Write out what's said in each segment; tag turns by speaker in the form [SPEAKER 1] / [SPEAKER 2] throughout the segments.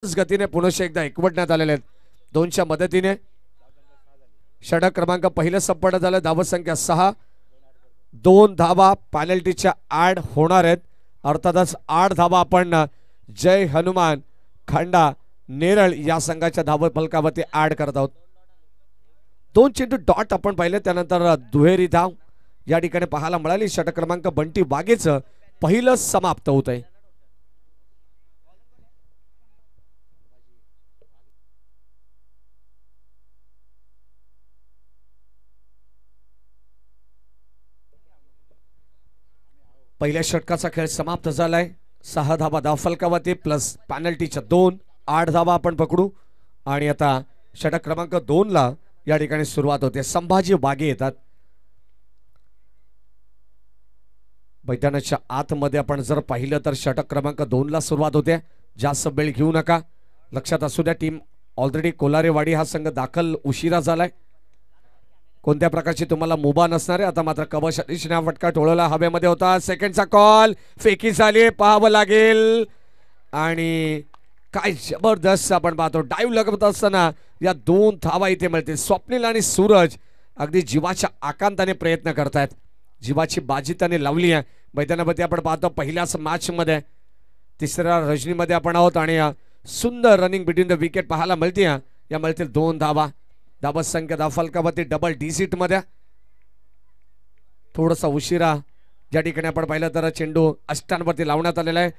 [SPEAKER 1] गतीने पुनश्च एकदा एकवटण्यात आलेले आहेत. 2च्या मदतीने षटक क्रमांक पहिलं संपन्न झालं. धावत संख्या 6. 2 धावा पेनल्टीच्या ऍड होणार आहेत. अर्थातच 8 धावा आपण जय हनुमान खंडा नेरळ या संघाच्या धाव फलकावरती ऍड करत आहोत. 2 चेंडू डॉट आपण पाहिले, त्यानंतर दुहेरी धाव या ठिकाणी पाहायला मिळाली. षटक क्रमांक बंटी वाघेचं पहिलं समाप्त होत आहे. पहिल्या षटकाचा खेळ समाप्त झालाय. 6 धावा धावफलकावरती प्लस पेनल्टीच्या 2. 8 धावा आपण पकडू आणि आता षटक क्रमांक 2 ला या ठिकाणी सुरुवात होते. संभाजी वाघे येतात. मैदानाच्या आतमध्ये आपण जर पाहिलं तर षटक क्रमांक 2 ला सुरुवात होते. जास्त वेळ घेऊ नका. लक्षात असू द्या, टीम ऑलरेडी कोलारेवाडी हा संघ दाखल उशिरा झालाय. कोणत्या प्रकारची तुम्हाला मुभा नसणार आहे. आता मात्र कवच अतिशय फटका टोळला हवेमध्ये होता. सेकंडचा कॉल फेकी झाली, पाहावं लागेल. आणि काय जबरदस्त आपण पाहतो, डाईव्ह लगत असताना या 2 धावा इथे मिळतील. स्वप्नील आणि सूरज अगदी जीवाच्या आकांताने प्रयत्न करतायत. जीवाची बाजी त्याने लावली आहे. मैदानामध्ये आपण पाहतो पहिल्याच मॅच मध्ये 3ऱ्या रजनीमध्ये आपण आहोत आणि सुंदर रनिंग बिटवीन द विकेट पाहायला मिळते. या मिळतील 2 धावा. धावत संख्या धावफलकावरती डबल डिजिट मध्ये. थोडासा उशिरा ज्या ठिकाणी आपण पाहिलं तर चेंडू अष्टांवरती लावण्यात आलेला आहे.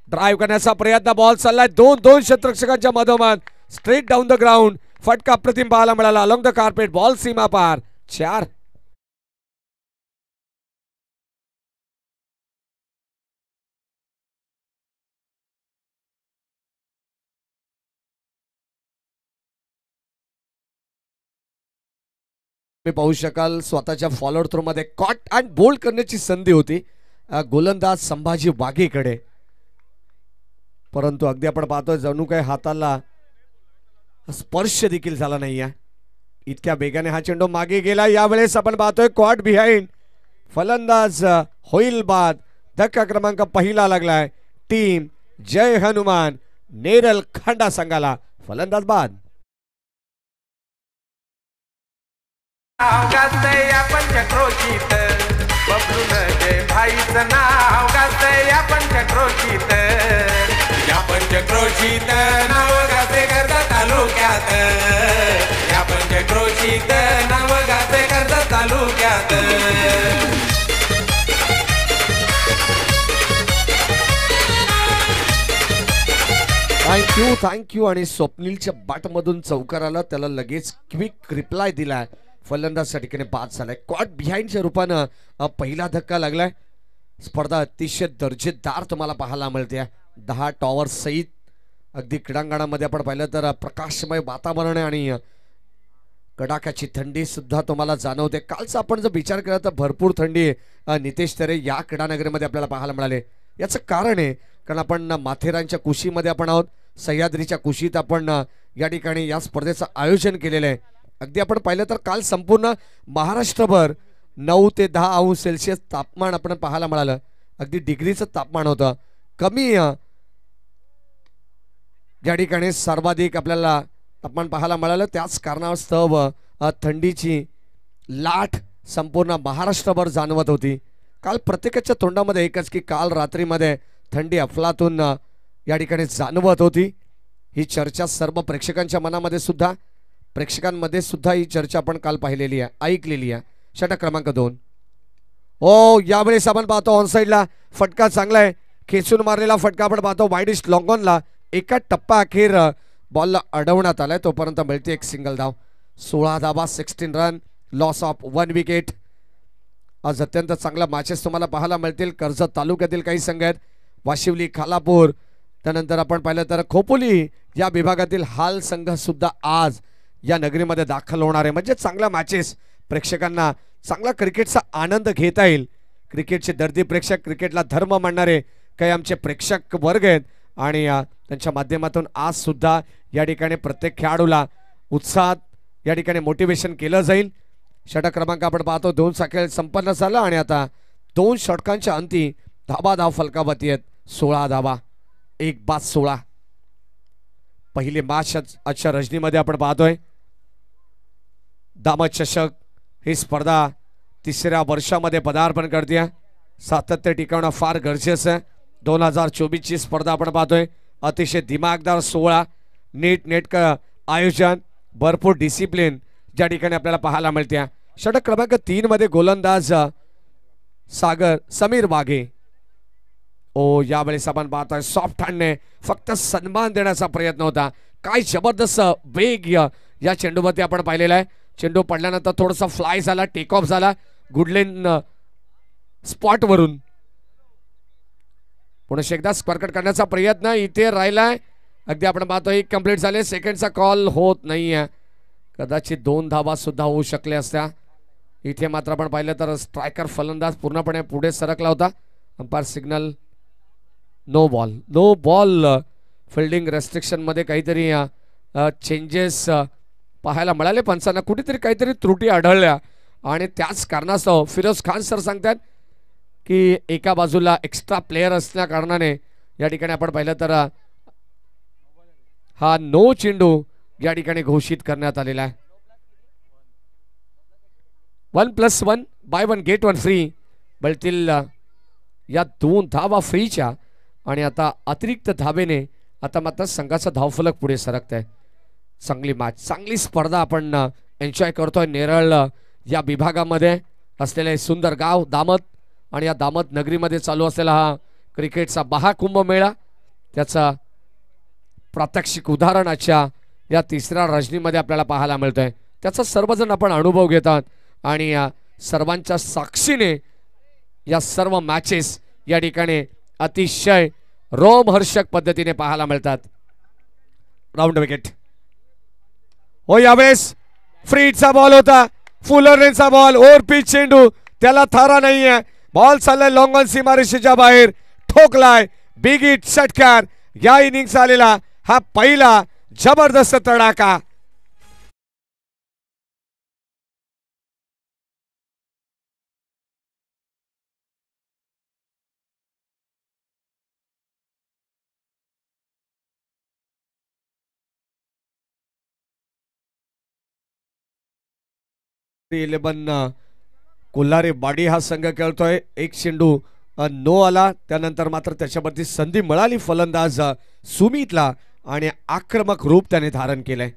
[SPEAKER 1] ड्राईव्ह करण्याचा प्रयत्न, बॉल चाललाय 2 क्षेत्ररक्षकांच्या मधोमध स्ट्रेट डाऊन द ग्राउंड. फटका प्रतिम पाहायला मिळाला अलॉंग द कार्पेट. बॉल सीमा पार. 4. मी पाहू शकाल स्वतःच्या फॉलोअर थ्रू मध्ये कॉट अँड बोल्ड करण्याची संधी होती गोलंदाज संभाजी वाघेकडे, परंतु अगदी आपण पाहतोय जणू काही हाताला स्पर्श देखील झाला नाहीये. इतक्या वेगाने हा चेंडू मागे गेला. यावेळेस आपण पाहतोय कॉट बिहाइंड. फलंदाज होईल बाद. धक्का क्रमांक पहिला लागलाय. टीम जय हनुमान नेरल खंडा संघाला. फलंदाज बाद.
[SPEAKER 2] नाव गाजतंय या पंचक्रोशीत, बबलून जय भाईचं नाव गाजतंय या पंचक्रोशीत. या पंचक्रोशीत नाव गाजते कर्जत तालुक्यात. या पंचक्रोशीत नाव गाजते कर्जत तालुक्यात.
[SPEAKER 1] थँक्यू. आणि स्वप्नीलच्या बॅटमधून चौकार आला, त्याला लगेच क्विक रिप्लाय दिलाय. फलंदाज ठिकाणी बाद झालाय. कॉट बिहाइंडच्या रूपानं पहिला धक्का लागलाय. स्पर्धा अतिशय दर्जेदार तुम्हाला पाहायला मिळते. 10 टॉवर सहित अगदी क्रीडांगणामध्ये आपण पाहिलं तर प्रकाशमय वातावरण आहे आणि कडाक्याची थंडी सुद्धा तुम्हाला जाणवते. कालचा आपण जर विचार केला तर भरपूर थंडी नितेश तरे या क्रीडानगरीमध्ये आपल्याला पाहायला मिळाले. याचं कारण आहे कारण आपण माथेरानच्या कुशीमध्ये आपण आहोत. सह्याद्रीच्या कुशीत आपण या ठिकाणी या स्पर्धेचं आयोजन केलेलं आहे. अगदी आपण पाहिलं तर काल संपूर्ण महाराष्ट्रभर 9 ते 10 अंश सेल्सिअस तापमान आपण पाहायला मिळालं. अगदी डिग्रीचं तापमान होतं. कमी ज्या ठिकाणी सर्वाधिक आपल्याला तापमान पाहायला मिळालं त्याच कारणास्तव थंडीची लाट संपूर्ण महाराष्ट्रभर जाणवत होती. काल प्रत्येकाच्या तोंडामध्ये एकच की काल रात्रीमध्ये थंडी अफलातून या ठिकाणी जाणवत होती. ही चर्चा सर्व प्रेक्षकांमध्ये सुद्धा ही चर्चा आपण काल पाहिलेली आहे, ऐकलेली आहे. षटक क्रमांक 2. ओ यावेळेस आपण पाहतो ऑन साइडला फटका चांगला आहे. खेचून मारलेला फटका आपण पाहतो वाईडिश लॉंग ऑनला. एका टप्पा अखेर बॉलला अडवण्यात आलाय. तोपर्यंत मिळते एक सिंगल धाव. 16 धावा 16 रन. Loss of 1 wicket. आज अत्यंत चांगला मॅचेस तुम्हाला पाहायला मिळतील. कर्जत तालुक्यातील काही संघ आहेत. वाशिवली, खालापूर, त्यानंतर आपण पाहिलं तर खोपोली या विभागातील हाल संघ सुद्धा आज या नगरीमध्ये दाखल होणार आहे. म्हणजे चांगल्या मॅचेस, प्रेक्षकांना चांगला क्रिकेटचा आनंद घेता येईल. क्रिकेटचे दर्दी प्रेक्षक, क्रिकेटला धर्म मानणारे काही आमचे प्रेक्षक वर्ग आहेत आणि त्यांच्या माध्यमातून आज सुद्धा या ठिकाणी प्रत्येक खेळाडूला उत्साहात या ठिकाणी मोटिवेशन केलं जाईल. षटक क्रमांक आपण पाहतो 2चा खेळ संपन्न झाला आणि आता 2 षटकांच्या अंती धावा धाव फलकावरती आहेत. 16 धावा 1 बाद 16. पहिली मॅच आजच्या रजनीमध्ये आपण पाहतोय. दामद चषक ही स्पर्धा तिसऱ्या वर्षामध्ये पदार्पण करते. सातत्य टिकवणं फार गरजेचं आहे. 2024 ची स्पर्धा आपण पाहतोय. अतिशय दिमागदार 16 नीट नेटकं आयोजन, भरपूर डिसिप्लिन ज्या ठिकाणी आपल्याला पाहायला मिळते. षटक क्रमांक 3 मध्ये गोलंदाज सागर समीर वाघे. ओ यावेळेस आपण पाहतोय सॉफ्ट हँडने फक्त सन्मान देण्याचा प्रयत्न होता. काय जबरदस्त वेग या चेंडूवरती आपण पाहिलेला आहे. चेंडू पडल्यानंतर थोडासा फ्लाय झाला, टेक ऑफ झाला गुडलेन स्पॉट वरून. पुन्हा एकदा स्पर्कट करण्याचा प्रयत्न इथे राहिलाय. अगदी आपण पाहतोय कंप्लीट झाले. सेकंडचा कॉल होत नाहीये. कदाचित 2 धावा सुद्धा होऊ शकल्या असत्या. इथे मात्र आपण पाहिलं तर स्ट्रायकर फलंदाज पूर्णपणे पुढे सरकला होता. Umpire signal no ball. No ball. Fielding restriction मध्ये काहीतरी चेंजेस पाहायला मिळाले. पंचांना कुठेतरी काहीतरी त्रुटी आढळल्या आणि त्याच कारणास्तव फिरोज खान सर सांगतात की एका बाजूला एक्स्ट्रा प्लेयर असल्या कारणाने या ठिकाणी आपण पाहिलं तर हा नो चेंडू या ठिकाणी घोषित करण्यात आलेला आहे. 1+1 बाय 1 गेट 1 फ्री. बळतील या 2 धावा फ्रीच्या आणि आता अतिरिक्त धावेने आता मात्र संघाचा धावफलक पुढे सरकत आहे. चांगली मॅच, चांगली स्पर्धा आपण एन्जॉय करतोय. नेरळ या विभागामध्ये असलेले सुंदर गाव दामद आणि या दामद नगरीमध्ये चालू असलेला हा क्रिकेटचा महाकुंभमेळा, त्याचा प्रात्यक्षिक उदाहरण आजच्या या तिसऱ्या रजनीमध्ये आपल्याला पाहायला मिळतंय. त्याचा सर्वजण आपण अनुभव घेतात आणि या सर्वांच्या साक्षीने या सर्व मॅचेस या ठिकाणी अतिशय रोमहर्षक पद्धतीने पाहायला मिळतात. Round wicket. हो यावेळेस फ्रीडचा बॉल होता. फुलरचा बॉल. ओव्हर पिच चेंडू, त्याला थारा नाहीये. बॉल चाललाय लॉंग ऑन सीमारेषेच्या बाहेर. ठोकलाय बिग हिट षटकार. या इनिंगचा आलेला हा पहिला जबरदस्त तडाखा. कोल्हारे बाडी हा संघ खेळतोय. एक चेंडू नो आला, त्यानंतर मात्र त्याच्यावरती संधी मिळाली फलंदाज सुमितला आणि आक्रमक रूप त्याने धारण केलंय.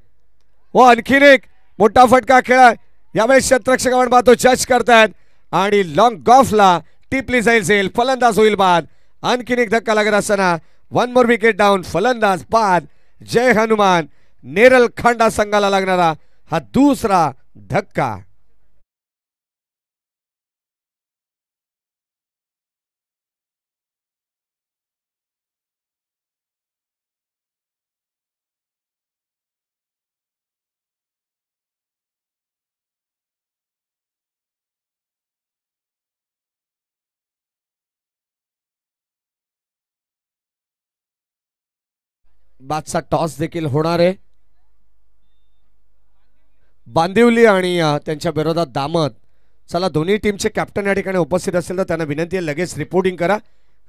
[SPEAKER 1] हो आणखीन एक मोठा फटका खेळाय. यावेळेस क्षेत्ररक्षक आपण पाहतो जज करतायत आणि लॉंग गॉफला टिपली जाईल. फलंदाज होईल बाद. आणखीन एक धक्का लागत असताना 1 मोर विकेट डाऊन. फलंदाज बाद. जय हनुमान. नेरल खांडा संघाला लागणारा हा दुसरा धक्का. बादचा टॉस देखील होणार आहे. बांदिवली आणि त्यांच्या विरोधात दामद. चला दोन्ही टीमचे कॅप्टन या ठिकाणी उपस्थित असेल तर त्यांना विनंती आहे लगेच रिपोर्टिंग करा.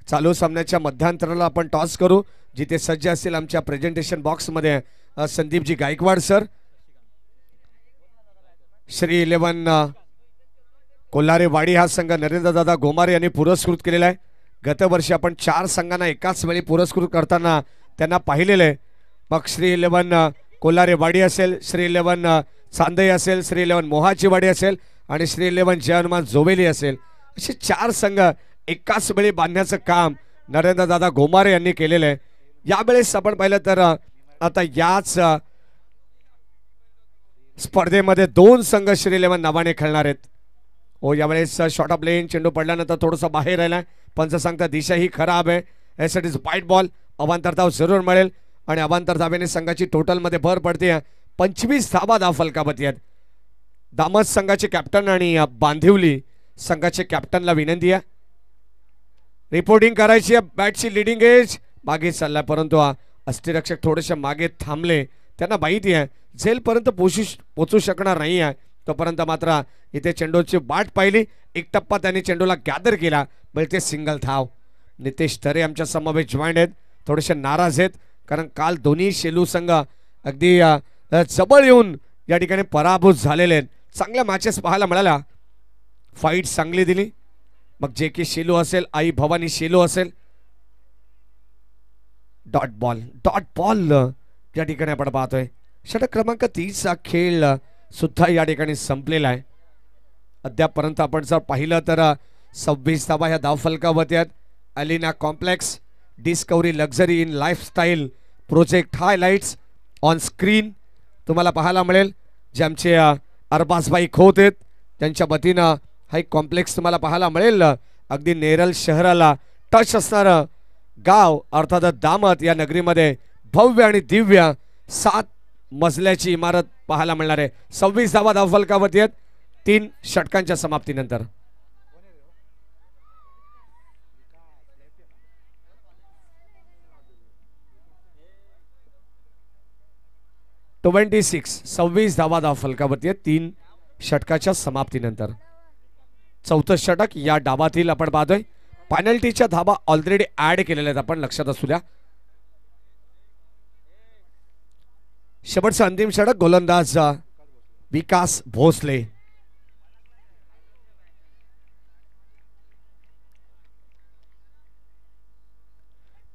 [SPEAKER 1] चालू सामन्याच्या मध्यांतराला आपण टॉस करू. जिथे सज्ज असतील आमच्या प्रेझेंटेशन बॉक्समध्ये संदीपजी गायकवाड सर. श्री 11 कोल्हारेवाडी हा संघ नरेंद्रदादा गोमारे यांनी पुरस्कृत केलेला आहे. गतवर्षी आपण 4 संघांना एकाच वेळी पुरस्कृत करताना त्यांना पाहिलेलं आहे. मग श्री 11 कोल्हारेवाडी असेल, श्री 11 चांदई असेल, श्री 11 मोहाचीवाडी असेल आणि श्री 11 जय हनुमान जोवेली असेल. असे 4 संघ एकाच वेळी बांधण्याचं काम नरेंद्रदादा गोमारे यांनी केलेलं आहे. यावेळेस आपण पाहिलं तर आता याच स्पर्धेमध्ये 2 संघ श्री 11 नावाने खेळणार आहेत. हो यावेळेस शॉर्ट ऑफ लेन चेंडू पडल्यानंतर थोडासा बाहेर राहिला. पंच सांगता दिशा ही खराब आहे. एस इट इज वाईट बॉल. अवांतर धाव जरूर मिळेल आणि अवांतर धावेने संघाची टोटल मध्ये भर पडते. 25 धावा धाव फलकावती आहेत. दामद संघाचे कॅप्टन आणि बांदिवली संघाचे कॅप्टनला विनंती आहे रिपोर्टिंग करायची आहे. बॅटची लिडिंग एज मागे चाललाय परंतु अस्थिरक्षक थोडेसे मागे थांबले. त्यांना माहिती आहे झेलपर्यंत पोचू शकणार नाही आहे. तोपर्यंत मात्र इथे चेंडूची वाट पाहिली. एक टप्पा त्यांनी चेंडूला गॅदर केला. बलते सिंगल धाव. नितेश तरे आमच्या समवेत जॉईंट आहेत. थोडेसे नाराज आहेत. कारण काल दोन्ही शेलू संघ अगदी जवळ येऊन या ठिकाणी पराभूत झालेले आहेत. चांगल्या मॅचेस पाहायला मिळाल्या, फाईट चांगली दिली. मग जे की शेलू असेल, आई भवानी शेलू असेल. डॉट बॉल या ठिकाणी आपण पाहतोय. षटक क्रमांक 30 चा खेळ सुद्धा या ठिकाणी संपलेला आहे. अद्यापर्यंत आपण जर पाहिलं तर 26 धावा ह्या धावफलकावरती आहेत. Alina complex discovery luxury in lifestyle project highlights on screen तुम्हाला पाहायला मिळेल. जे आमचे अरबाजभाई खोत आहेत त्यांच्या वतीनं हा एक कॉम्प्लेक्स तुम्हाला पाहायला मिळेल. अगदी नेरळ शहराला टच असणारं गाव अर्थात दामत या नगरीमध्ये भव्य आणि दिव्य 7 मजल्याची इमारत पाहायला मिळणार आहे. 26 धावा धावफलकावरती आहेत 3 षटकांच्या समाप्तीनंतर. ट्वेंटी 26 धावा धावफलकावरती आहेत 3 षटकाच्या समाप्तीनंतर. चौथं षटक या डावातील आपण पाहतोय. पेनल्टीच्या धावा ऑलरेडी ऍड केलेल्या आहेत, आपण लक्षात असू द्या. शेवटचं अंतिम षटक गोलंदाज विकास भोसले.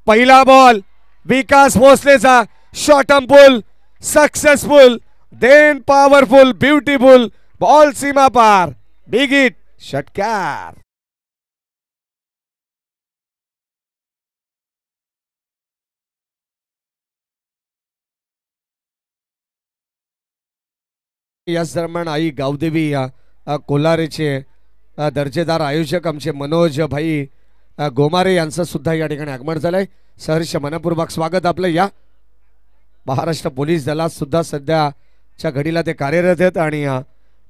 [SPEAKER 1] पहिला बॉल विकास भोसलेचा short on pull successful then powerful beautiful ball सीमा पार बिग हिट षटकार. याच दरम्यान आई गावदेवी कोलारेचे दर्जेदार आयोजक आमचे मनोज भाई गोमारे यांचं सुद्धा या ठिकाणी आगमन झालंय. सहर्ष मनपूर्वक स्वागत आपलं. या महाराष्ट्र पोलीस दलात सुद्धा सध्याच्या घडीला ते कार्यरत आहेत आणि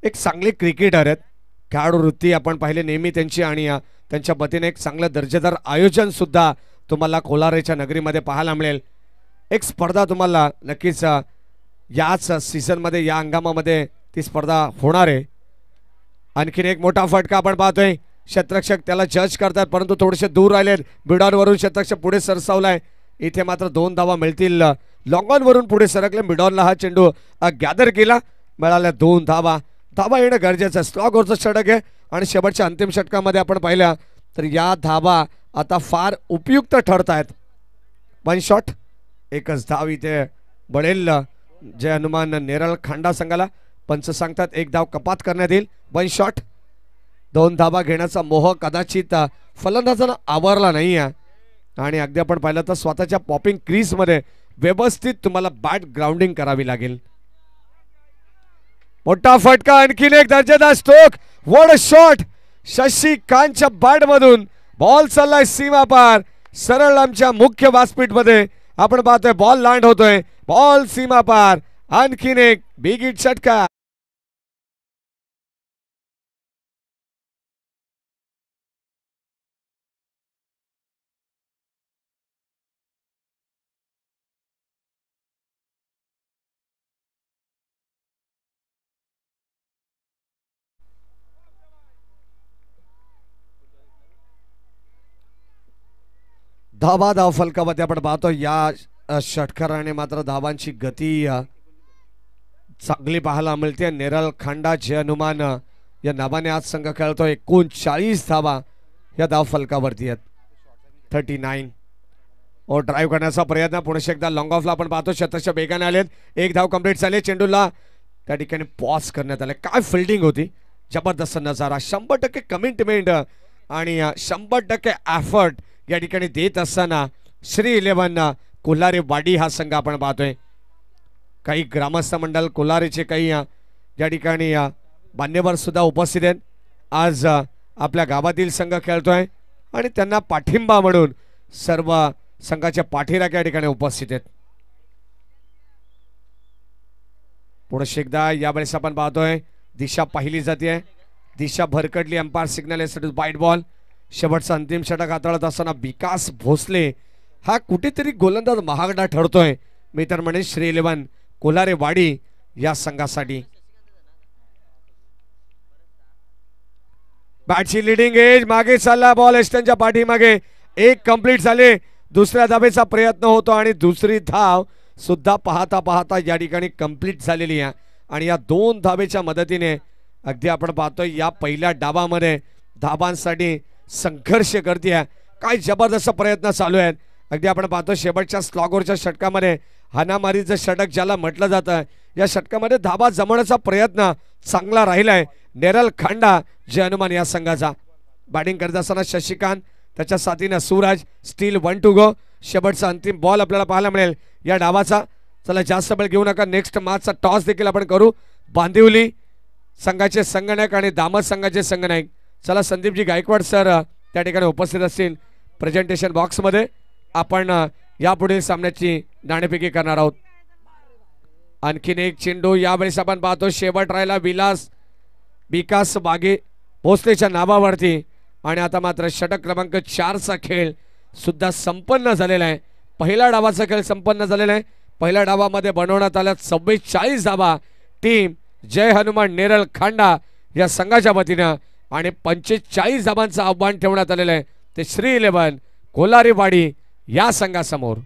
[SPEAKER 1] एक चांगले क्रिकेटर आहेत. खेळाडू वृत्ती आपण पाहिले नेहमी त्यांची आणि त्यांच्या वतीने एक चांगलं दर्जेदार आयोजन सुद्धा तुम्हाला कोलारेच्या नगरीमध्ये पाहायला मिळेल. एक स्पर्धा तुम्हाला नक्कीच याच सीझनमध्ये या हंगामामध्ये ती स्पर्धा होणार आहे. आणखीन एक मोठा फटका आपण पाहतोय. क्षेत्ररक्षक त्याला जज करतात परंतु थोडेसे दूर राहिलेत. मिडॉनवरून क्षेत्ररक्षक पुढे सरसावलाय. इथे मात्र 2 धावा मिळतील. लॉंगॉनवरून पुढे सरकले. मिडॉनला हा चेंडू गॅदर केला, मिळाल्या 2 धावा. धावा येणं गरजेचं आहे. स्ट्रॉकवरचं षटक आहे आणि शेवटच्या अंतिम षटकामध्ये आपण पाहिलं तर या धावा आता फार उपयुक्त ठरत आहेत. 1 शॉट 1च धाव इथे बळेल. जय हनुमान नेरळ खांडा संघाला पंच सांगतात 1 धाव कपात करण्यात येईल. 1 शॉट 2 धावा घेण्याचा मोह कदाचित फलंदाजांना आवरला नाही आहे आणि अगदी आपण पाहिलं तर स्वतःच्या पॉपिंग क्रीज मध्ये व्यवस्थित तुम्हाला बॅट ग्राउंडिंग करावी लागेल. मोठा फटका, आणखीन एक दर्जेदार स्ट्रोक. What a shot. शशिकांतच्या बॅट मधून बॉल चाललाय सीमा पार. सरळ आमच्या मुख्य व्यासपीठ मध्ये आपण पाहतोय बॉल लँड होतोय. बॉल सीमा पार. आणखीन एक बिग हिट षटकार. धावा धाव फलकामध्ये आपण पाहतो या षटकाराने मात्र धावांची गती चांगली पाहायला मिळते. नेरळ खांडा जय हनुमान या नावाने आज संघ खेळतो. 39 धावा या धाव फलकावरती आहेत. 39 और ड्राईव्ह करण्याचा प्रयत्न पुढे एकदा लॉंग ऑफला आपण पाहतो. क्षेत्ररक्षक वेगाने आलेत. 1 धाव कंप्लीट झाले. चेंडूला त्या ठिकाणी पॉज करण्यात आले. काय फिल्डिंग होती, जबरदस्त नजारा. 100% कमिटमेंट आणि 100% एफर्ट या ठिकाणी देत असताना श्री 11 कोल्हारे वाडी हा संघ आपण पाहतोय. काही ग्रामस्थ मंडळ कोल्हारेचे काही या ठिकाणी मान्यवर सुद्धा उपस्थित आहेत. आज आपल्या गावातील संघ खेळतोय आणि त्यांना पाठिंबा म्हणून सर्व संघाच्या पाठीराख या ठिकाणी उपस्थित आहेत. पुढे एकदा यावेळेस आपण पाहतोय दिशा पाहिली जाते. दिशा भरकटली. अंपायर सिग्नल वाईट बॉल. शेवटचा अंतिम षटक हाताळत असताना विकास भोसले हा कुठेतरी गोलंदाज महागडा ठरतोय. मी तर म्हणेन श्री 11 कोल्हारे वाडी या संघासाठी. बॅटची लिडिंग एज मागे चालला. बॉल एस्टनच्या पाठीमागे. 1 कंप्लीट झाले. दुसऱ्या धावेचा प्रयत्न होतो आणि दुसरी धाव सुद्धा पाहता पाहता या ठिकाणी कंप्लीट झालेली आहे आणि या 2 धावेच्या मदतीने अगदी आपण पाहतोय या पहिल्या डावामध्ये धाबांसाठी संघर्ष करते काय जबरदस्त प्रयत्न चालू आहेत. अगदी आपण पाहतो शेवटच्या स्लॉगरच्या षटकामध्ये हानामारीचं षटक ज्याला म्हटलं जातं या षटकामध्ये धाबा जमवण्याचा प्रयत्न चांगला राहिलाय. नेरल खांडा जय हनुमान या संघाचा. बॅटिंग करत असताना शशिकांत त्याच्या साथीने सूरज. Steel 1 to go. शेवटचा अंतिम बॉल आपल्याला पाहायला मिळेल या डावाचा. चला जास्त वेळ घेऊ नका. नेक्स्ट मॅचचा टॉस देखील आपण करू. बांदिवली संघाचे संघनायक आणि दामद संघाचे संघनायक चला संदीपजी गायकवाड सर त्या ठिकाणी उपस्थित असतील प्रेझेंटेशन बॉक्समध्ये. आपण यापुढील सामन्याची नाणेफेकी करणार आहोत. आणखीन एक चेंडू यावेळेस आपण पाहतो शेवट राहिला विकास बागे भोसलेच्या नावावरती आणि आता मात्र षटक क्रमांक 4 चा खेळ सुद्धा संपन्न झालेला आहे. पहिल्या डावाचा खेळ संपन्न झालेला आहे. पहिल्या डावामध्ये बनवण्यात आल्या 44 धावा टीम जय हनुमान नेरल खांडा या संघाच्या वतीनं आणि 45 धावांचं आव्हान ठेवण्यात आलेलं आहे ते श्री 11 कोलारीवाडी या संघासमोर.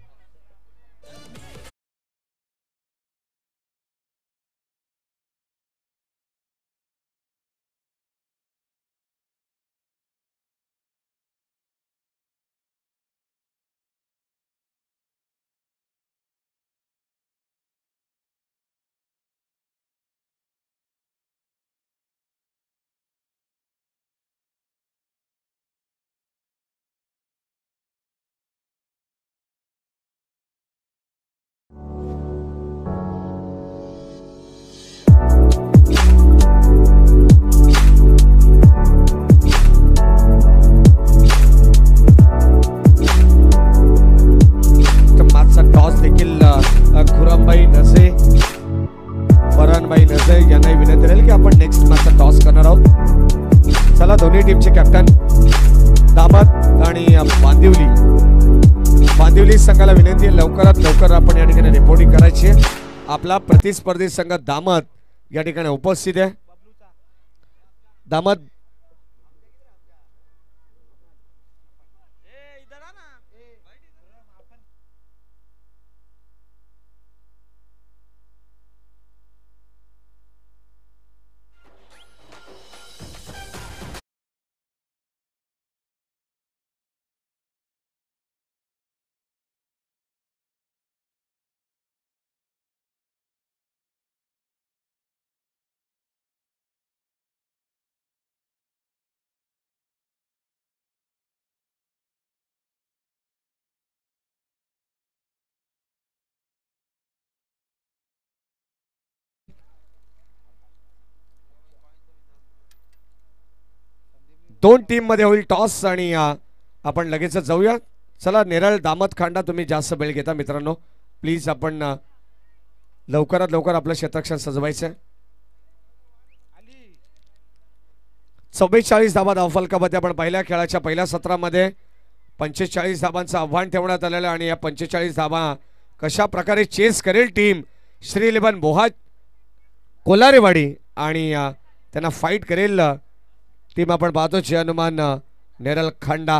[SPEAKER 1] खुरामबाई नसे फरहानबाई नसे यांनाही विनंती राहील की आपण नेक्स्ट मॅचचा टॉस करणार आहोत. चला दोन्ही टीमचे कॅप्टन दामद आणि बांदिवली संघाला विनंती आहे लवकरात लवकर आपण या ठिकाणी रिपोर्टिंग करायची आहे. आपला प्रतिस्पर्धी संघ दामद या ठिकाणी उपस्थित आहे. दामद दोन टीम मध्ये होईल टॉस आणि आपण लगेच जाऊया. चला नेरळ दामद खांडा तुम्ही जास्त वेळ घेता मित्रांनो प्लीज आपण लवकरात लवकर आपलं क्षेत्ररक्षण सजवायचं. 44 धावा धावफलकामध्ये आपण पहिल्या खेळाच्या पहिल्या सत्रामध्ये 45 धावांचं आव्हान ठेवण्यात आलेलं आणि या 45 धावा कशा प्रकारे चेस करेल टीम श्री 11 बोहा कोलारेवाडी आणि त्यांना फाईट करेल टीम आपण पाहतो जय हनुमान नेरल खांडा.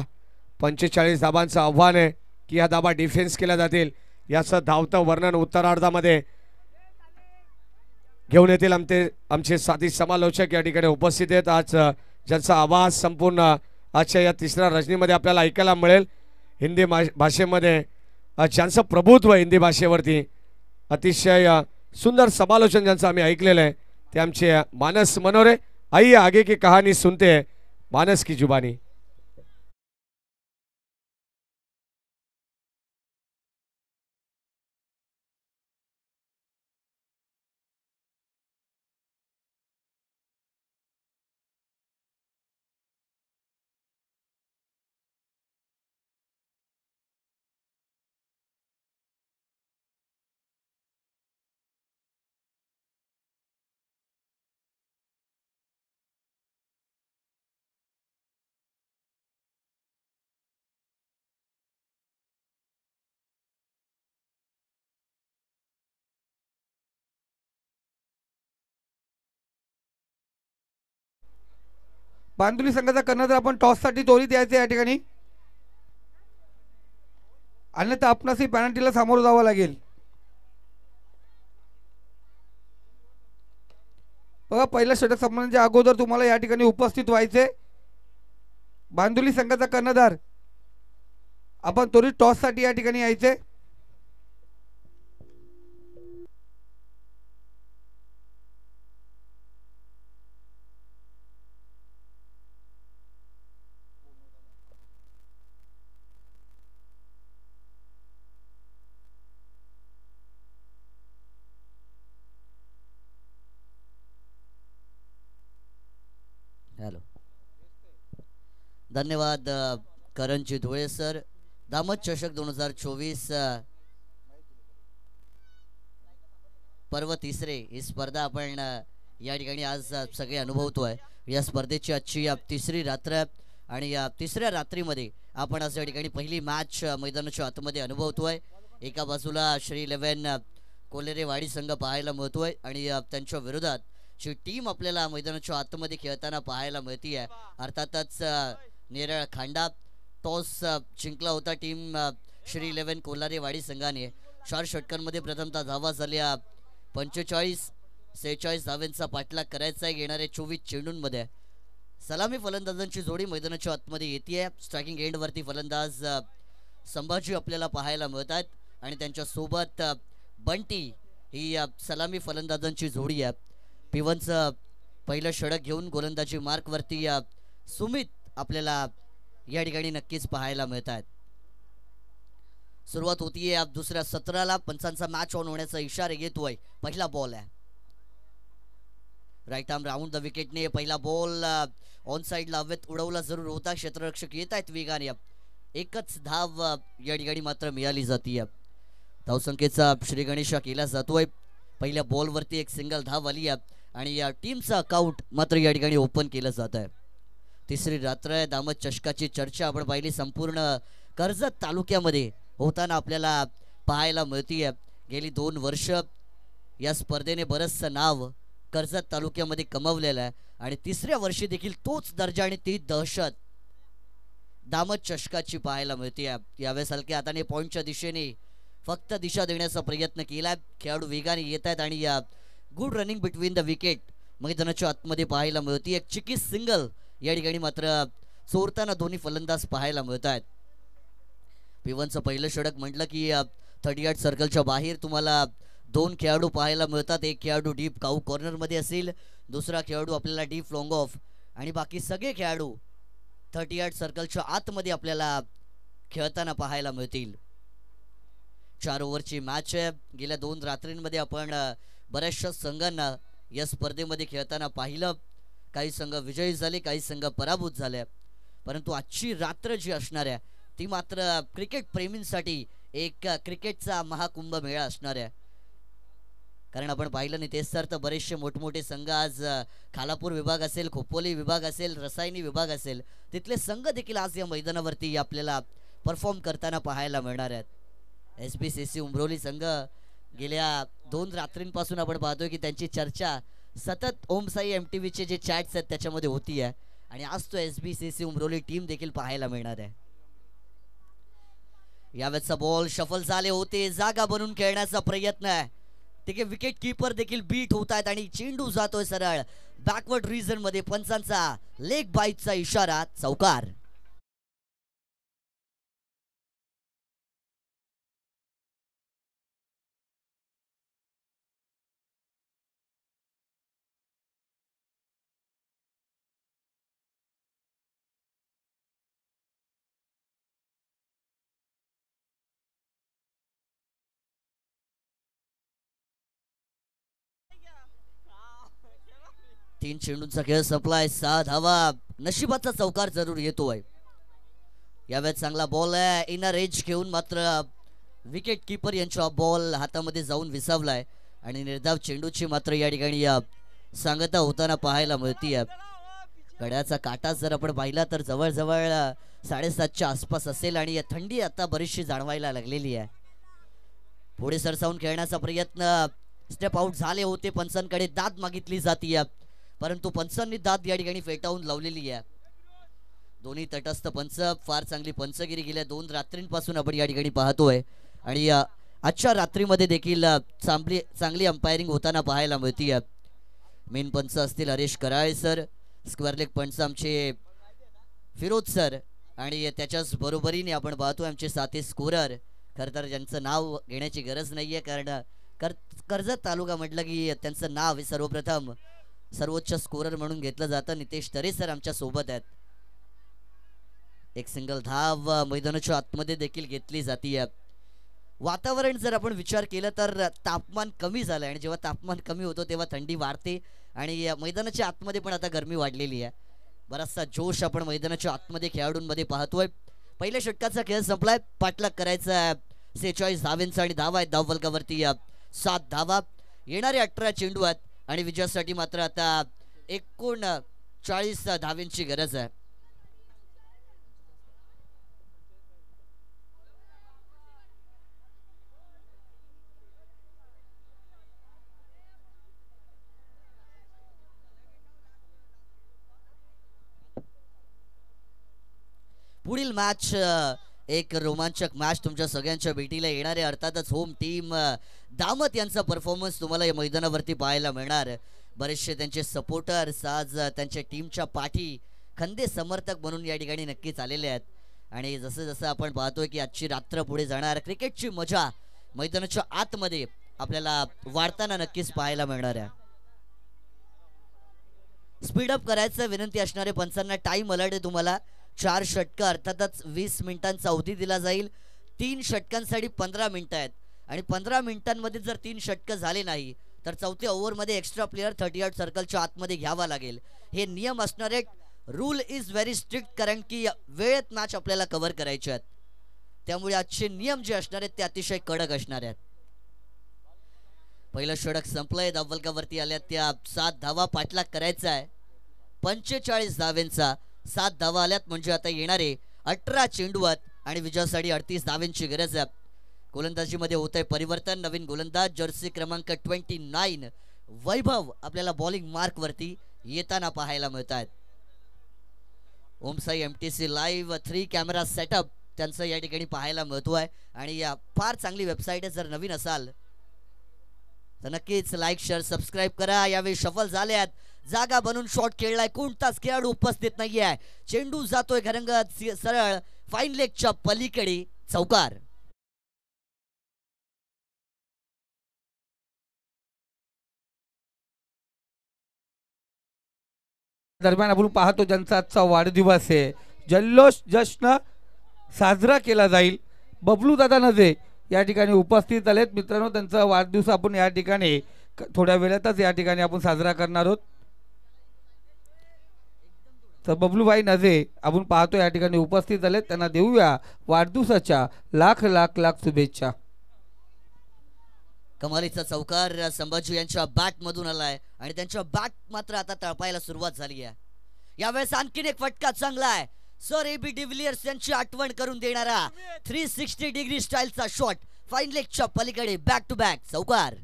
[SPEAKER 1] 45 धावांचं आव्हान आहे की या धावा डिफेन्स केल्या जातील याचं धावतं वर्णन उत्तरार्धामध्ये घेऊन येतील आमचे साथी समालोचक या ठिकाणी उपस्थित आहेत आज ज्यांचा आवाज संपूर्ण आजच्या या तिसऱ्या रजनीमध्ये आपल्याला ऐकायला मिळेल. हिंदी भाषेमध्ये ज्यांचं प्रभुत्व हिंदी भाषेवरती अतिशय सुंदर समालोचन ज्यांचं आम्ही ऐकलेलं आहे ते आमचे मानस मनोरे. आइए आगे की कहानी सुनते हैं मानस की जुबानी.
[SPEAKER 3] बांदिवली संघाचा कर्णधार आपण टॉस साठी तोरी द्यायचे या ठिकाणी. अन्यथा आपणास ही पेनल्टीला सामोरं जावं लागेल. बघा पहिल्या षटक संपण्याच्या अगोदर तुम्हाला या ठिकाणी उपस्थित व्हायचे. बांदुली संघाचा कर्णधार आपण त्वरित टॉस साठी या ठिकाणी यायचे.
[SPEAKER 4] हॅलो, धन्यवाद करणजी धुळे सर. दामद चषक 2024 पर्व तिसरे ही स्पर्धा आपण या ठिकाणी आज सगळे अनुभवतोय. या स्पर्धेची आजची तिसरी रात्र आणि या तिसऱ्या रात्रीमध्ये आपण आज या ठिकाणी पहिली मॅच मैदानाच्या आतमध्ये अनुभवतोय. एका बाजूला श्री 11 कोलेरेवाडी संघ पाहायला मिळतोय आणि त्यांच्या विरोधात जी टीम आपल्याला मैदानाच्या आतमध्ये खेळताना पाहायला मिळतीये. अर्थातच नेरळ खांडा टॉस जिंकला होता टीम श्री 11 कोलारेवाडी संघाने. 4 षटकांमध्ये प्रथमतः धावा झाल्या 45. 46 धावांचा पाठलाग करायचा आहे येणाऱ्या 24 चेंडूंमध्ये. सलामी फलंदाजांची जोडी मैदानाच्या आतमध्ये येते. स्ट्रायकिंग एंड वरती फलंदाज संभाजी आपल्याला पाहायला मिळतात आणि त्यांच्या सोबत बंटी ही सलामी फलंदाजांची जोडी आहे. पिवनचं पहिलं षटक घेऊन गोलंदाजी मार्क वरती सुमित आपल्याला या ठिकाणी नक्कीच पाहायला मिळतात. सुरुवात होतीये दुसऱ्या सत्राला. पंचांचा मॅच ऑन होण्याचा इशारा येतोय. पहिला बॉल आहे. राईट आर्म राऊंड द विकेटने पहिला बॉल ऑन साइडला हवेत उडवला जरूर होता. क्षेत्ररक्षक येत आहेत वेगाने. एकच धाव या ठिकाणी मात्र मिळाली जातीये. धावसंख्येचा श्री गणेशा केला जातोय. पहिल्या बॉलवरती एक सिंगल धाव आली आहे आणि या टीमचं अकाउंट मात्र या ठिकाणी ओपन केलं जात आहे. तिसरी रात्र आहे. दामद चषकाची चर्चा आपण पाहिली संपूर्ण कर्जत तालुक्यामध्ये होताना आपल्याला पाहायला मिळतीये. गेली 2 वर्ष या स्पर्धेने बरंचसं नाव कर्जत तालुक्यामध्ये कमवलेलं आहे आणि तिसऱ्या वर्षी देखील तोच दर्जा आणि ती दहशत दामद चषकाची पाहायला मिळते. यावेळेस हलक्या हाताने पॉईंटच्या दिशेने फक्त दिशा देण्याचा प्रयत्न केलाय. खेळाडू वेगाने येत आहेत आणि या good running between the wicket मैदानाच्या आतमध्ये पाहायला मिळते. एक चिकी सिंगल या ठिकाणी मात्र चोरताना दोन्ही फलंदाज पाहायला मिळत आहेत. पिवनचं पहिलं षटक म्हटलं की 38 सर्कलच्या बाहेर तुम्हाला 2 खेळाडू पाहायला मिळतात. एक खेळाडू डीप काऊ कॉर्नरमध्ये असेल, दुसरा खेळाडू आपल्याला डीप लॉंग ऑफ आणि बाकी सगळे खेळाडू 38 सर्कलच्या आतमध्ये आपल्याला खेळताना पाहायला मिळतील. 4 ओव्हरची मॅच आहे. गेल्या 2 रात्रींमध्ये आपण बऱ्याचशा संघांना या स्पर्धेमध्ये खेळताना पाहिलं. काही संघ विजयी झाले, काही संघ पराभूत झाले. परंतु आजची रात्र जी असणार आहे ती मात्र क्रिकेट प्रेमींसाठी एक क्रिकेटचा महाकुंभ मेळा असणार आहे. कारण आपण पाहिलं नाही तेच तर बरेचसे मोठमोठे संघ आज खालापूर विभाग असेल, खोपोली विभाग असेल, रसायनी विभाग असेल, तिथले संघ देखील आज या मैदानावरती आपल्याला परफॉर्म करताना पाहायला मिळणार आहेत. SBCC उमरोली संघ गेल्या 2 रात्रींपासून आपण पाहतोय की त्यांची चर्चा सतत ओमसाई MTVचे जे चॅट्स आहेत त्याच्यामध्ये होती आहे आणि आज तो SBCC उमरोली टीम देखील पाहायला मिळणार आहे. यावेळेचा बॉल शफल झाले होते. जागा बनून खेळण्याचा प्रयत्न आहे. तिथे विकेट कीपर देखील बीट होत आहेत आणि चेंडू जातोय सरळ बॅकवर्ड रिजन मध्ये. पंचांचा लेग बाईटचा इशारा, चौकार. तीन चेंडूंचा खेळ संपलाय. 6 धावा. नशिबाचा चौकार जरूर येतोय. यावेळेस चांगला बॉल आहे. इनर एज घेऊन मात्र विकेट कीपर यांच्या बॉल हातामध्ये जाऊन विसावलाय आणि निर्धाव चेंडूची मात्र या ठिकाणी सांगता होताना पाहायला मिळतीये. गड्याचा काटा जर आपण पाहिला तर जवळजवळ 7:30च्या आसपास असेल आणि थंडी आता बरीचशी जाणवायला लागलेली आहे. पुढे सरसावून खेळण्याचा प्रयत्न. स्टेप आउट झाले होते. पंचांकडे दाद मागितली जातीये परंतु पंचांनी दाद या ठिकाणी फेटाळून लावलेली आहे. दोन्ही तटस्थ पंच फार चांगली पंचगिरी गेल्या 2 रात्रींपासून आपण या ठिकाणी पाहतोय आणि आजच्या रात्रीमध्ये देखील चांगली अंपायरिंग होताना पाहायला मिळते. मेन पंच असतील Harish Karale sir, square leg पंच आमचे फिरोज सर आणि त्याच्याच बरोबरीने आपण पाहतोय आमचे साथी स्कोरर. खरं तर ज्यांचं नाव घेण्याची गरज नाहीये कारण कर्जत तालुका म्हटलं की त्यांचं नाव हे सर्वप्रथम सर्वोच्च स्कोरर म्हणून घेतलं जातं. नितेश तरे सर आमच्या सोबत आहेत. एक सिंगल धाव मैदानाच्या आतमध्ये देखील घेतली जाते. वातावरण जर आपण विचार केला तर तापमान कमी झालं आणि जेव्हा तापमान कमी होतो तेव्हा थंडी वाढते आणि मैदानाच्या आतमध्ये पण आता गरमी वाढलेली आहे. बराचसा जोश आपण मैदानाच्या आतमध्ये खेळाडूंमध्ये पाहतोय. पहिल्या षटकाचा खेळ संपलाय. पाठलाग करायचा 46 धावांचा आणि धावा आहेत धावफलकावरती 7 धावा. येणारे 18 चेंडू आहेत आणि विजयासाठी मात्र आता 39 धावांची गरज आहे. पुढील मॅच एक रोमांचक मॅच तुमच्या सगळ्यांच्या भेटीला येणारे. अर्थातच होम टीम दामत यांचा परफॉर्मन्स तुम्हाला या मैदानावरती पाहायला मिळणार. बरेचसे त्यांचे सपोर्टर्स आज त्यांच्या टीमच्या पाठी खंदे समर्थक म्हणून या ठिकाणी नक्कीच आलेले आहेत आणि जसं जसं आपण पाहतोय की आजची रात्र पुढे जाणार, क्रिकेटची मजा मैदानाच्या आतमध्ये आपल्याला वाढताना नक्कीच पाहायला मिळणार आहे. स्पीडअप करायचं विनंती असणारे पंचांना. टाइम अलर्ट आहे तुम्हाला. 4 षटकं अर्थातच 20 मिनिटांचा अवधी दिला जाईल. 3 षटकांसाठी 15 मिनिटं आहेत आणि 15 मिनिटांमध्ये जर 3 षटकं झाले नाही तर चौथ्या ओव्हरमध्ये एक्स्ट्रा प्लेअर 38 सर्कलच्या आतमध्ये घ्यावा लागेल. हे नियम असणार आहेत. रूल इज व्हेरी स्ट्रिक्ट कारण की वेळेत मॅच आपल्याला कव्हर करायचे आहेत. त्यामुळे आजचे नियम जे असणार आहेत ते अतिशय कडक असणार आहेत. पहिलं षटक संपलंय. धावफलकावरती आल्या त्या 7 धावा. पाठलाग करायचा आहे 45 धावांचा. 7 धावा आल्यात म्हणजे आता येणारे 18 चेंडू आहेत आणि विजयासाठी 38 धावांची गरज आहे. गोलंदाजीमध्ये होत आहे परिवर्तन. नवीन गोलंदाज जर्सी क्रमांक 29 वैभव आपल्याला बॉलिंग मार्क वरती येताना पाहायला मिळत आहेत. Om Sai MTC live 3 camera setup त्यांचं या ठिकाणी पाहायला मिळतोय आणि फार चांगली वेबसाईट आहे. जर नवीन असाल तर नक्कीच लाईक शेअर सबस्क्राईब करा. यावेळी शफल झाल्यात. जागा बनून शॉट खेळलाय. कोणताच खेळाडू उपस्थित नाहीये. चेंडू जातोय घरंगत सरळ फाईन लेगच्या पलीकडे चौकार.
[SPEAKER 3] दरम्यान आपण पाहतो ज्यांचा आजचा वाढदिवस आहे, जल्लोष जश्न साजरा केला जाईल. बबलू दादा नजे या ठिकाणी उपस्थित आलेत. मित्रांनो, त्यांचा वाढदिवस आपण या ठिकाणी थोड्या वेळातच या ठिकाणी आपण साजरा करणार आहोत. तर बबलूभाई नजे आपण पाहतो या ठिकाणी उपस्थित झालेत. त्यांना देऊया वाढदिवसाच्या लाख लाख लाख शुभेच्छा.
[SPEAKER 4] कमालीचा चौकार संभाजी यांच्या बॅट मधून आलाय आणि त्यांच्या बॅट मात्र आता तळपायला सुरुवात झाली आहे. यावेळेस आणखीन एक फटका चांगला आहे. सर AB डिव्हिलियर्स यांची आठवण करून देणारा 360 डिग्री स्टाईलचा शॉट फाईन लेगच्या पलीकडे बॅक टू बॅक चौकार.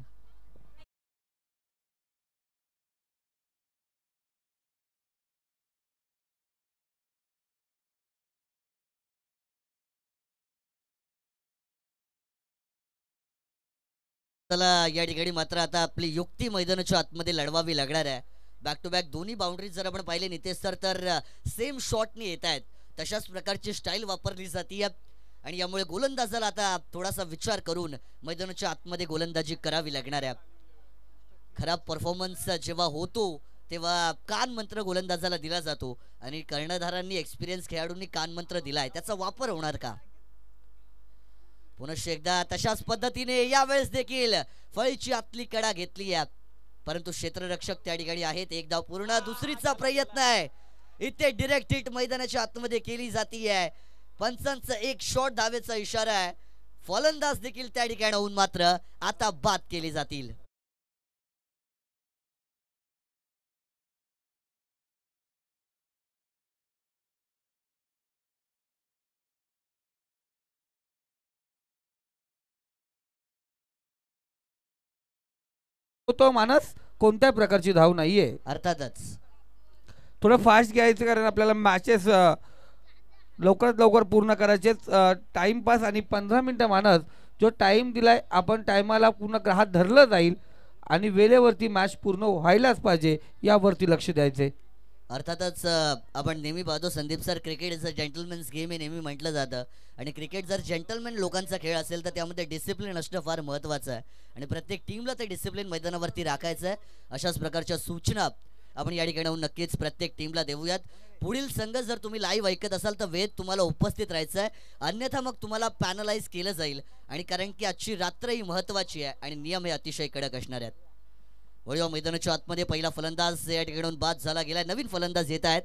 [SPEAKER 4] या ठिकाणी मात्र आता आपली युक्ती मैदानाच्या आतमध्ये लढवावी लागणार आहे. बॅक टू बॅक दोन्ही बाउंड्रीज जर आपण पाहिले नितेश सर तर सेम शॉटने येत आहेत. तशाच प्रकारची स्टाईल वापरली जाते आणि यामुळे गोलंदाजाला आता थोडासा विचार करून मैदानाच्या आतमध्ये गोलंदाजी करावी लागणार आहे. खराब परफॉर्मन्स जेव्हा होतो तेव्हा कान मंत्र गोलंदाजाला दिला जातो आणि कर्णधारांनी एक्सपिरियन्स खेळाडूंनी कान मंत्र दिलाय. त्याचा वापर होणार का? पुनश्च एकदा तशाच पद्धतीने यावेळेस देखील फळीची आतली कडा घेतली आहे परंतु क्षेत्ररक्षक त्या ठिकाणी आहेत. एक धाव पूर्ण. दुसरीचा प्रयत्न आहे. इथे डायरेक्ट हिट मैदानाच्या आतमध्ये केली जाते. पंचांचा एक शॉट धावेचा इशारा आहे. फलंदाज देखील त्या ठिकाणी होऊन मात्र आता बाद केली जातील.
[SPEAKER 3] तो मानस कोणत्या प्रकारची धाव नाहीये.
[SPEAKER 4] अर्थातच
[SPEAKER 3] थोडं फास्ट घ्यायचं कारण आपल्याला मॅचेस लवकरात लवकर पूर्ण करायचेच. टाईमपास आणि 15 मिनटं मानत जो टाईम दिलाय आपण टायमाला पूर्ण ग्राहक धरलं जाईल आणि वेळेवरती मॅच पूर्ण व्हायलाच पाहिजे यावरती लक्ष द्यायचे.
[SPEAKER 4] अर्थातच आपण नेहमी पाहतो Sandeep sir, cricket is a gentleman's game हे नेहमी म्हटलं जातं आणि क्रिकेट जर जेंटलमॅन लोकांचा खेळ असेल तर त्यामध्ये डिसिप्लिन असणं फार महत्त्वाचं आहे आणि प्रत्येक टीमला ते डिसिप्लिन मैदानावरती राखायचं आहे. अशाच प्रकारच्या सूचना आपण या ठिकाणी नक्कीच प्रत्येक टीमला देऊयात. पुढील संघ जर तुम्ही लाईव्ह ऐकत असाल तर वेद तुम्हाला उपस्थित राहायचं आहे, अन्यथा मग तुम्हाला पॅनलाइज केलं जाईल आणि कारण की आजची रात्र ही महत्त्वाची आहे आणि नियम हे अतिशय कडक असणार आहेत. वळवा मैदानाच्या आतमध्ये पहिला फलंदाज या ठिकाणून बाद झाला गेलाय. नवीन फलंदाज येत आहेत.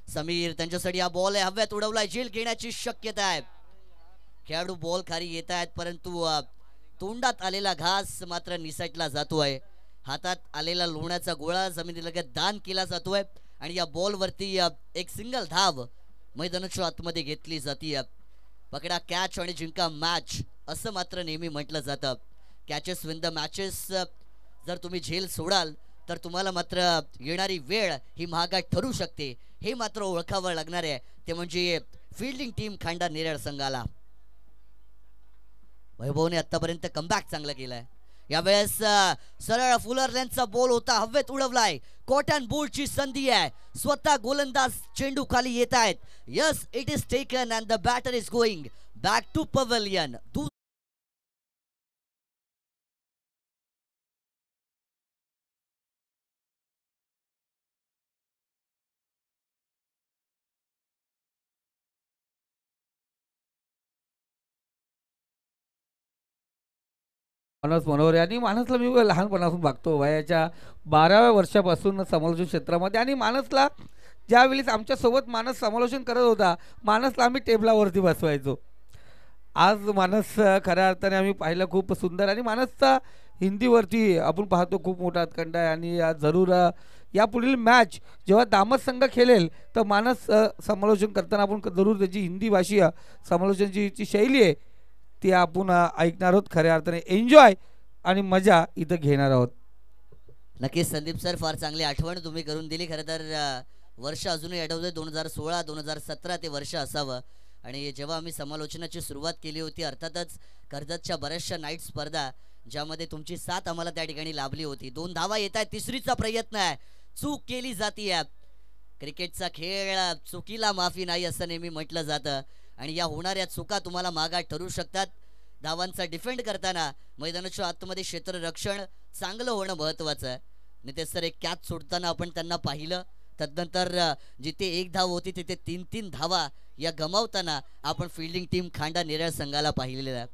[SPEAKER 4] समीर त्यांच्यासाठी हा बॉल आहे, हव्यात उडवलाय, झेल घेण्याची शक्यता आहे. खेळाडू बॉल खाली येत आहेत परंतु तोंडात आलेला घास मात्र निसटला जातोय. हातात आलेला लोण्याचा गोळा जमिनीलगत दान केला जातोय आणि या बॉलवरती एक सिंगल धाव मैदानाच्या आतमध्ये घेतली जाते. पकडा कॅच आणि जिंका मॅच असं मात्र नेहमी म्हटलं जातं. Catches win the matches. जर तुम्ही झेल सोडाल तर तुम्हाला मात्र येणारी वेळ ही महागात ठरू शकते, हे मात्र ओळखावं लागणार आहे. ते म्हणजे फिल्डिंग टीम खांडा नेरळ संघाला. वैभवने आतापर्यंत कमबॅक चांगला केलाय. यावेळेस सरळ फुलर लेनचा बॉल होता, हवेत उडवलाय. कॉटन बोल्टची संधी आहे. स्वतः गोलंदाज चेंडू खाली येत आहेत. Yes, it is taken and the batter is going back to pavilion.
[SPEAKER 3] Manas Manohar आणि मानसला मी लहानपणापासून बघतो, वयाच्या 12व्या वर्षापासून समालोचन क्षेत्रामध्ये. आणि मानसला ज्यावेळेस आमच्यासोबत मानस समालोचन करत होता, मानसला आम्ही टेबलावरती बसवायचो. आज मानस खऱ्या अर्थाने आम्ही पाहिलं खूप सुंदर आणि मानसचा हिंदीवरती आपण पाहतो खूप मोठा हातखंडा आहे. आणि जरूर यापुढील मॅच जेव्हा दामत संघ खेळेल तर मानस समालोचन करताना आपण जरूर त्याची हिंदी भाषीय समालोचनाची जी शैली आहे ती आपण ऐकणार आहोत. खऱ्या अर्थाने एन्जॉय आणि मजा इथं घेणार आहोत.
[SPEAKER 4] नक्कीच संदीप सर, फार चांगली आठवण तुम्ही करून दिली. खरं तर वर्ष अजूनही आठवते, 2016-2017 ते वर्ष असावं. आणि जेव्हा आम्ही समालोचनाची सुरुवात केली होती, अर्थातच कर्जतच्या बऱ्याचशा नाईट स्पर्धा ज्यामध्ये तुमची साथ आम्हाला त्या ठिकाणी लाभली होती. 2 धावा येत आहेत, तिसरीचा प्रयत्न आहे, चूक केली जाते. क्रिकेटचा खेळ चुकीला माफी नाही असं नेहमी म्हटलं जातं आणि या होणाऱ्या चुका तुम्हाला मागात ठरू शकतात. धावांचा डिफेंड करताना मैदानाच्या आतमध्ये क्षेत्ररक्षण चांगलं होणं महत्त्वाचं आहे. नितेश सर, एक कॅच सोडताना आपण त्यांना पाहिलं, तदनंतर जिथे 1 धाव होती तिथे 3-3 धावा या गमावताना आपण फिल्डिंग टीम खांडा नेरळ संघाला पाहिलेलं आहे.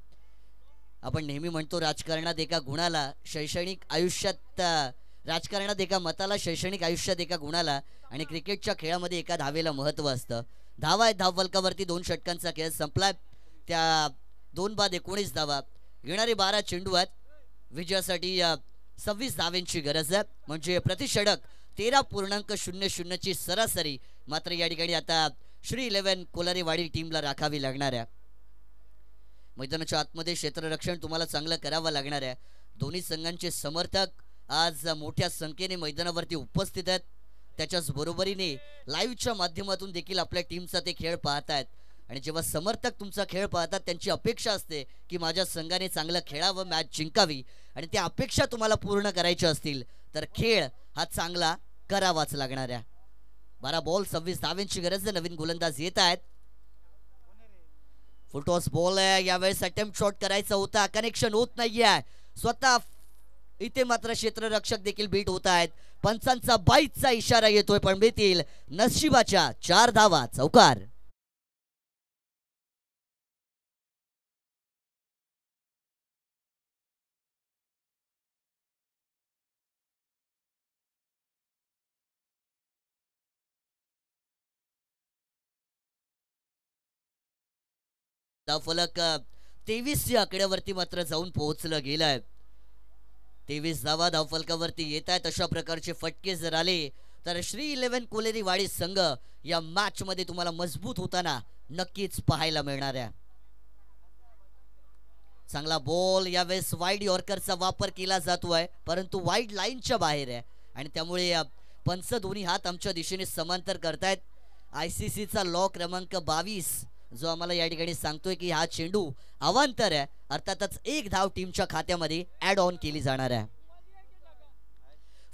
[SPEAKER 4] आपण नेहमी म्हणतो राजकारणात एका गुणाला, शैक्षणिक आयुष्यात राजकारणात एका मताला, शैक्षणिक आयुष्यात एका गुणाला आणि क्रिकेटच्या खेळामध्ये एका धावेला महत्त्व असतं. धावा आहे धाव फलकावरती. 2 षटकांचा खेळ संपलाय. त्या 2 बाद 19 धावा. येणारे 12 चेंडू आहेत. विजयासाठी 26 धावेंची गरज आहे, म्हणजे प्रतिषटक 13.00 ची सरासरी मात्र या ठिकाणी आता श्री 11 कोलारेवाडी टीमला राखावी लागणार आहे. मैदानाच्या आतमध्ये क्षेत्ररक्षण तुम्हाला चांगलं करावं लागणार आहे. दोन्ही संघांचे समर्थक आज मोठ्या संख्येने मैदानावरती उपस्थित आहेत. त्याच्याच बरोबरीने लाईव्हच्या माध्यमातून देखील आपल्या टीमचा ते खेळ पाहतायत आणि जेव्हा समर्थक तुमचा खेळ पाहतात त्यांची अपेक्षा असते की माझ्या संघाने चांगलं खेळावं, मॅच जिंकावी आणि त्या अपेक्षा तुम्हाला पूर्ण करायच्या असतील तर खेळ हा चांगला करावाच लागणार आहे. 12 बॉल 26 धावेंची गरज आहे. नवीन गोलंदाज येत आहेत. फुलटॉस बॉल आहे. यावेळेस अटेम्प्ट शॉट करायचा होता, कनेक्शन होत नाहीये. स्वतः इथे मात्र क्षेत्ररक्षक देखील बीट होत आहेत. पंचांचा 22चा इशारा येतोय पण मिळतील नशिबाच्या 4 धावा. चौकार. धावफलक 23 या आकड्यावरती मात्र जाऊन पोहोचलं गेलंय. 23 धावा धावफलकावरती येत आहेत. अशा प्रकारचे फटके जर आले तर श्री 11 कोलेरीवाडी संघ या मॅच मध्ये तुम्हाला मजबूत होताना नक्कीच पाहायला मिळणार आहे. चांगला बॉल. यावेळेस वाईड यॉर्करचा वापर केला जातोय परंतु वाईड लाईनच्या बाहेर आहे आणि त्यामुळे पंच दोन्ही हात आमच्या दिशेने समांतर करतायत ICCचा लॉ क्रमांक 22 जो आम्हाला या ठिकाणी सांगतोय की हा चेंडू अवांतर आहे, अर्थातच एक धाव टीमच्या खात्यामध्ये ऍड ऑन केली जाणार आहे.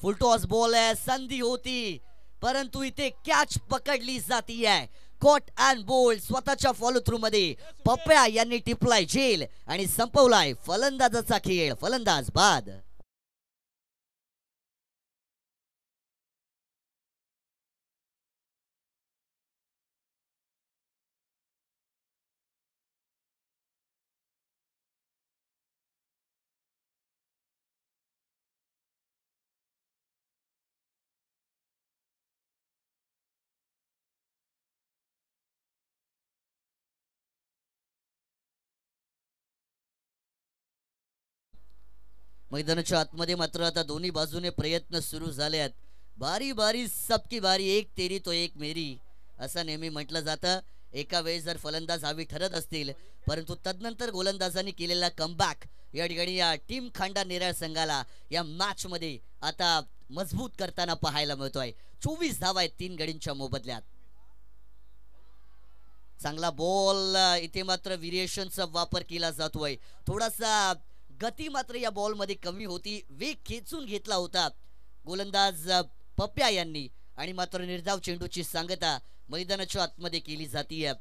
[SPEAKER 4] फुल टॉस बॉल आहे, संधी होती परंतु इथे कॅच पकडली जाती आहे. कॉट अँड बोल्ड स्वतःच्या फॉलो थ्रू मध्ये पप्प्या यांनी टिपलाय झेल आणि संपवलाय फलंदाजाचा खेळ. फलंदाज बाद. मैदानाच्या आतमध्ये मात्र आता दोन्ही बाजूने प्रयत्न सुरू झाले आहेत. बारी बारी सबकी बारी, एक तेरी तो एक मेरी असं नेहमी म्हटलं जातं. एका वेळेस जर फलंदाज हवी ठरत असतील परंतु तदनंतर गोलंदाजांनी केलेला कमबॅक या ठिकाणी या टीम खांडा नेरळ संघाला या मॅच मध्ये आता मजबूत करताना पाहायला मिळतोय. 24 धावा आहेत 3 गडींच्या मोबदल्यात. चांगला बॉल, इथे मात्र व्हेरिएशनचा वापर केला जातोय. थोडासा गती मात्र या बॉल मध्ये कमी होती, वेग खेचून घेतला होता गोलंदाज पप्प्या यांनी आणि मात्र निर्धाव चेंडूची सांगता मैदानाच्या आतमध्ये केली जातीये.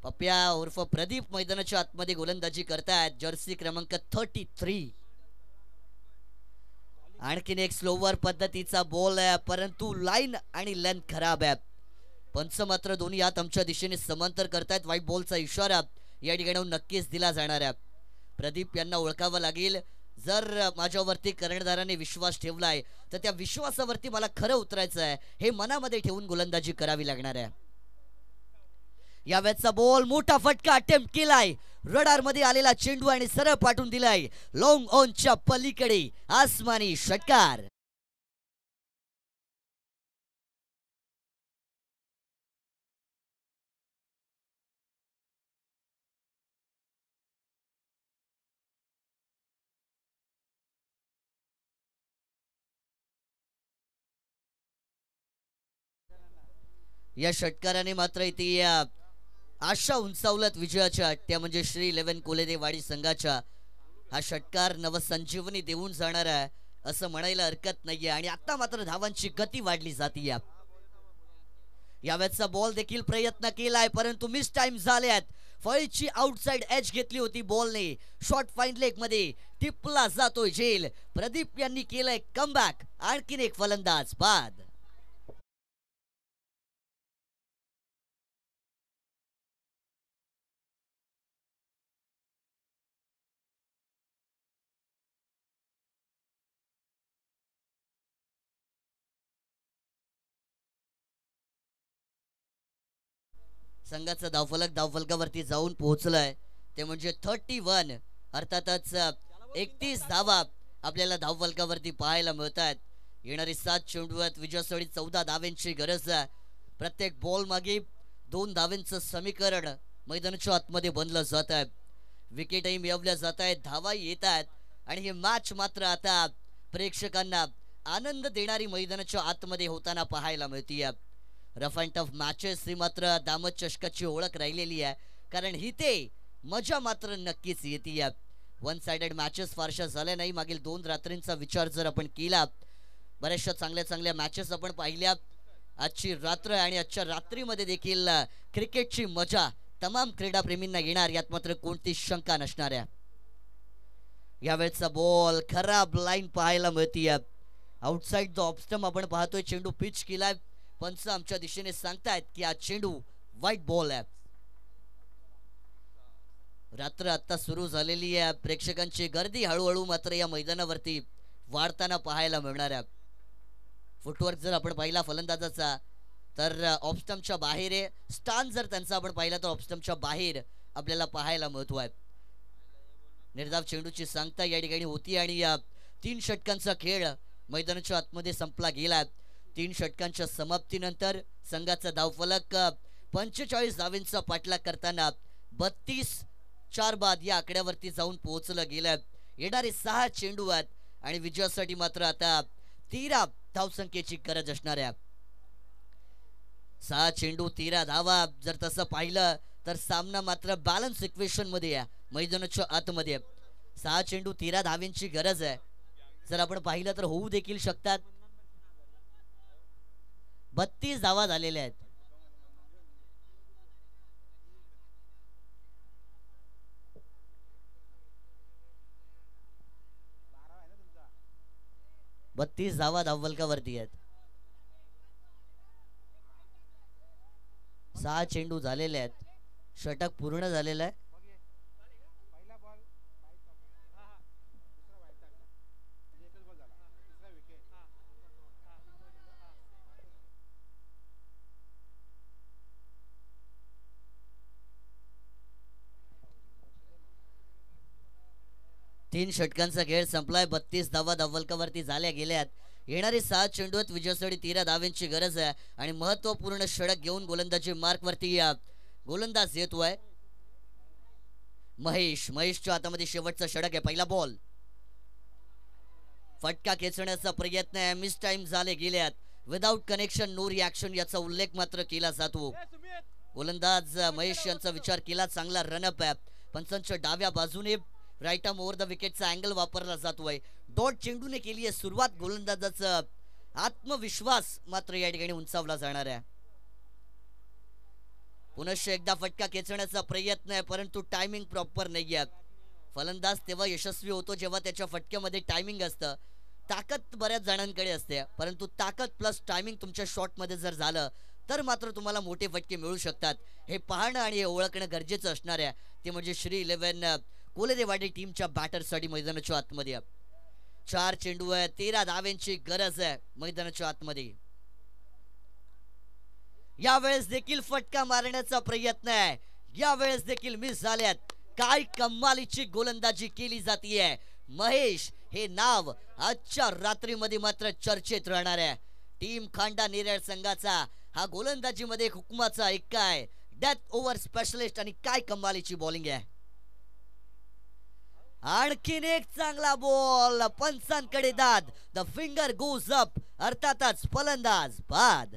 [SPEAKER 4] पप्प्या उर्फ प्रदीप मैदानाच्या आतमध्ये गोलंदाजी करतायत. जर्सी क्रमांक 33. आणखीन एक स्लोवर पद्धतीचा बॉल आहे परंतु लाईन आणि लेंथ खराब आहे. पंच मात्र दोन्ही हात आमच्या दिशेने समांतर करतायत. व्हाईट बॉलचा इशारा या ठिकाणी नक्कीच दिला जाणार आहे. प्रदीप यांना ओळखावं लागेल. जर माझ्यावरती कर्णधाराने विश्वास ठेवलाय तर त्या विश्वासावरती मला खरं उतरायचं आहे हे मनामध्ये ठेवून गोलंदाजी करावी लागणार आहे. यावेळेचा बॉल, मोठा फटका अटेम्प्ट केलाय. रडार मध्ये आलेला चेंडू आणि सरळ पाठवून दिलाय लॉंग ऑनच्या पलीकडे. आसमानी षटकार. या षटकाराने मात्र इथे आशा उंचावलत विजयाच्या, त्या म्हणजे श्री 11 कोलेदेवाडी संघाच्या. हा षटकार नवसंजीवनी देऊन जाणार आहे असं म्हणायला हरकत नाहीये आणि आता मात्र धावांची गती वाढली जाते. यावेळेचा बॉल देखील प्रयत्न केलाय परंतु मिस टाइम झाल्यात. फळीची आउटसाइड एज घेतली होती बॉलने. शॉर्ट फाईन लेग मध्ये टिपला जातोय झेल. प्रदीप यांनी केलंय कमबॅक. आणखीन एक फलंदाज बाद. संघाचा धावफलकावरती जाऊन पोहोचलाय ते म्हणजे 31. अर्थातच 31 धावा आपल्याला धावफलकावरती पाहायला मिळतात. येणारी 7 चेंडू आहेत. विजयासाठी 14 धावांची गरज आहे. प्रत्येक बॉल मागे 2 धावांचं समीकरण मैदानाच्या आतमध्ये बनलं जात आहे. विकेटही मिळवल्या जात आहेत, धावाही येत आहेत आणि हे मॅच मात्र आता प्रेक्षकांना आनंद देणारी मैदानाच्या आतमध्ये होताना पाहायला मिळते. रफ अँड टफ मॅचेस ही मात्र दामत चषकाची ओळख राहिलेली आहे कारण ही ते मजा मात्र नक्कीच येते. वन साइडेड मॅचेस फारशा झाल्या नाही. मागील 2 रात्रींचा विचार जर आपण केला, बऱ्याचशा चांगल्या चांगल्या मॅचेस आपण पाहिल्या. आजची रात्र आणि आजच्या रात्रीमध्ये देखील क्रिकेटची मजा तमाम क्रीडाप्रेमींना येणार यात मात्र कोणती शंका नसणार आहे. यावेळेचा बॉल, खराब लाईन पाहायला मिळते. आउटसाइड द ऑफ आपण पाहतोय. चेंडू पिच केलाय. पंच आमच्या दिशेने सांगतायत की हा चेंडू व्हाईट बॉल आहे. रात्र आता सुरू झालेली आहे. प्रेक्षकांची गर्दी हळूहळू मात्र या मैदानावरती वाढताना पाहायला मिळणार आहे. फुटवर्क जर आपण पाहिला फलंदाजाचा तर ऑफस्टम्पच्या बाहेर आहे. स्टान जर त्यांचा आपण पाहिला तर ऑफस्टम्पच्या बाहेर आपल्याला पाहायला मिळतोय. निर्धाव चेंडूची सांगता या ठिकाणी होती आणि या 3 षटकांचा खेळ मैदानाच्या आतमध्ये संपला गेला. 3 षटकांच्या समाप्तीनंतर संघाचा धावफलक 45 धावांचा पाठलाग करताना 32-4 बाद या आकड्यावरती जाऊन पोहोचलं गेलं. येणारे 6 चेंडू आहेत आणि विजयासाठी मात्र आता 13 धावसंख्येची गरज असणार आहे. 6 चेंडू 13 धावा. जर तसं पाहिलं तर सामना मात्र बॅलन्स इक्वेशन मध्ये आहे, मैदानाच्या आतमध्ये. 6 चेंडू 13 धाव्यांची गरज आहे. जर आपण पाहिलं तर होऊ देखील शकतात. 32 धावा झालेल्या आहेत. बत्तीस धावा धावफलकावरती आहेत. 6 चेंडू झालेले आहेत. षटक पूर्ण झालेलं आहे. तीन षटकांचा खेळ संपलाय. 32 धावा धावफलकावरती झाल्या गेल्यात. येणारे 6 चेंडूत विजयासाठी 13 धाव्यांची गरज आहे आणि महत्वपूर्ण षटक घेऊन गोलंदाजी मार्क वरती गोलंदाज येतोय महेश. महेशच्या हातामध्ये शेवटचा षटक आहे. पहिला बॉल. फटका खेचण्याचा प्रयत्न आहे. मिस टाइम झाले गेल्यात. विदाउट कनेक्शन नो रिॲक्शन याचा उल्लेख मात्र केला जातो. गोलंदाज महेश यांचा विचार केला. चांगला रनअप आहे. पंचांच्या डाव्या बाजूने राईट आर्म ओव्हर द विकेटचा अँगल वापरला जातोय. डॉट चेंडूने केली आहे सुरुवात. गोलंदाजाचा आत्मविश्वास मात्र या ठिकाणी उंचावला जाणार आहे. पुनश्च एकदा फटका खेचण्याचा प्रयत्न आहे, परंतु टायमिंग प्रॉपर नाही आहे. फलंदाज तेव्हा यशस्वी होतो जेव्हा त्याच्या फटक्यामध्ये टायमिंग असतं. ताकद बऱ्याच जणांकडे असते, परंतु ताकद प्लस टायमिंग तुमच्या शॉटमध्ये जर झालं तर मात्र तुम्हाला मोठे फटके मिळू शकतात. हे पाहणं आणि हे ओळखणं गरजेचं असणार आहे. ते म्हणजे श्री 11 कोलेदेवाडी टीमच्या बॅटरसाठी मैदानाच्या आतमध्ये. 4 चेंडू आहे. 13 धाव्यांची गरज आहे मैदानाच्या आतमध्ये. यावेळेस देखील फटका मारण्याचा प्रयत्न आहे. यावेळेस देखील मिस झाल्यात. काय कमालीची गोलंदाजी केली जातीये. महेश हे नाव आजच्या रात्रीमध्ये मात्र चर्चेत राहणार आहे. टीम खांडा नेरळ संघाचा हा गोलंदाजीमध्ये हुकमाचा एक्का आहे. डेथ ओव्हर स्पेशलिस्ट आणि काय कमालीची बॉलिंग आहे. आणखीन एक चांगला बॉल. पंचांकडे दाद. The finger goes up. अर्थातच फलंदाज बाद.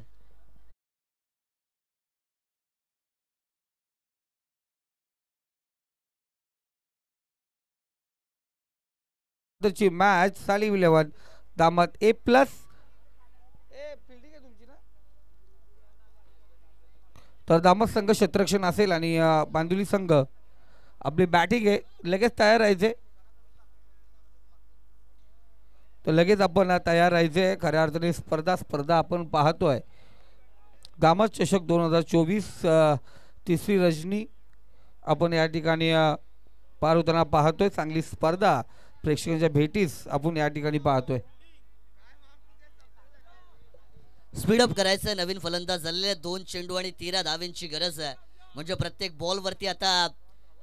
[SPEAKER 3] ची मॅच सालिम 11 दामत A+ तर दामत संघ क्षेत्ररक्षण असेल आणि बांदुली संघ आपली बॅटिंग आहे. लगेच तयार राहायचे. तर लगेच आपण तयार राहायचे. खऱ्या अर्थाने स्पर्धा आपण पाहतोय. दामत चषक 2024 तिसरी रजनी आपण या ठिकाणी पार होताना पाहतोय. चांगली स्पर्धा प्रेक्षकांच्या भेटीस आपण या ठिकाणी पाहतोय.
[SPEAKER 4] स्पीडअप करायचं. नवीन फलंदाज झालेले 2 चेंडू आणि 13 धाव्यांची गरज आहे. म्हणजे प्रत्येक बॉल वरती आता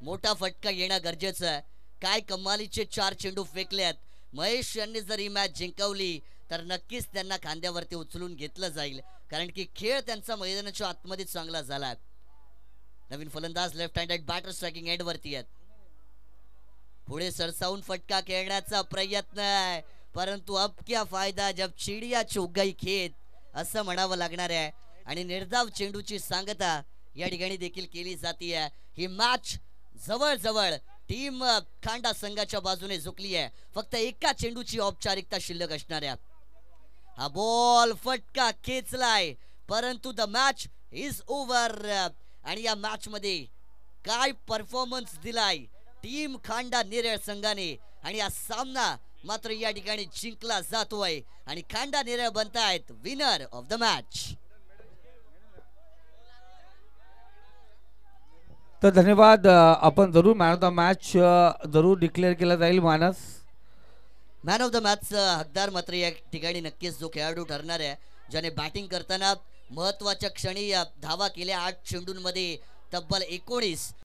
[SPEAKER 4] मोठा फटका येणं गरजेचं आहे. काय कमालीचे 4 चेंडू फेकलेत. महेश यांनी जर ही मॅच जिंकवली तर नक्कीच त्यांना खांद्यावरती उचलून घेतलं जाईल, कारण की खेळ त्यांचा मैदानाच्या आतमध्ये चांगला झाला. नवीन फलंदाज left handed batter striking end वरती आहेत. पुढे सरसावून फटका खेळण्याचा प्रयत्न आहे, परंतु अब क्या फायदा जब चिडिया चुग गई खेत असं म्हणावं लागणार आहे. आणि निर्धाव चेंडूची सांगता या ठिकाणी देखील केली जाते. ही मॅच जवळ टीम खांडा संघाच्या बाजूने झुकली आहे. फक्त एका चेंडूची औपचारिकता शिल्लक असणार आहे. हा बॉल फटका खेचलाय, परंतु द मॅच इज ओव्हर. आणि या मॅच मध्ये काय परफॉर्मन्स दिलाय टीम खांडा नेरळ संघाने, आणि हा सामना मात्र या ठिकाणी जिंकला जातोय आणि खांडा नेरळ बनतायत विनर ऑफ द मॅच.
[SPEAKER 3] तर धन्यवाद. आपण जरूर मॅन ऑफ द मॅच जरूर डिक्लेअर केला जाईल. मानस
[SPEAKER 4] मॅन ऑफ द मॅच हकदार मात्र या ठिकाणी नक्कीच जो खेळाडू ठरणार आहे, ज्याने बॅटिंग करताना महत्वाच्या क्षणी धावा केल्या. 8 चेंडूंमध्ये तब्बल 19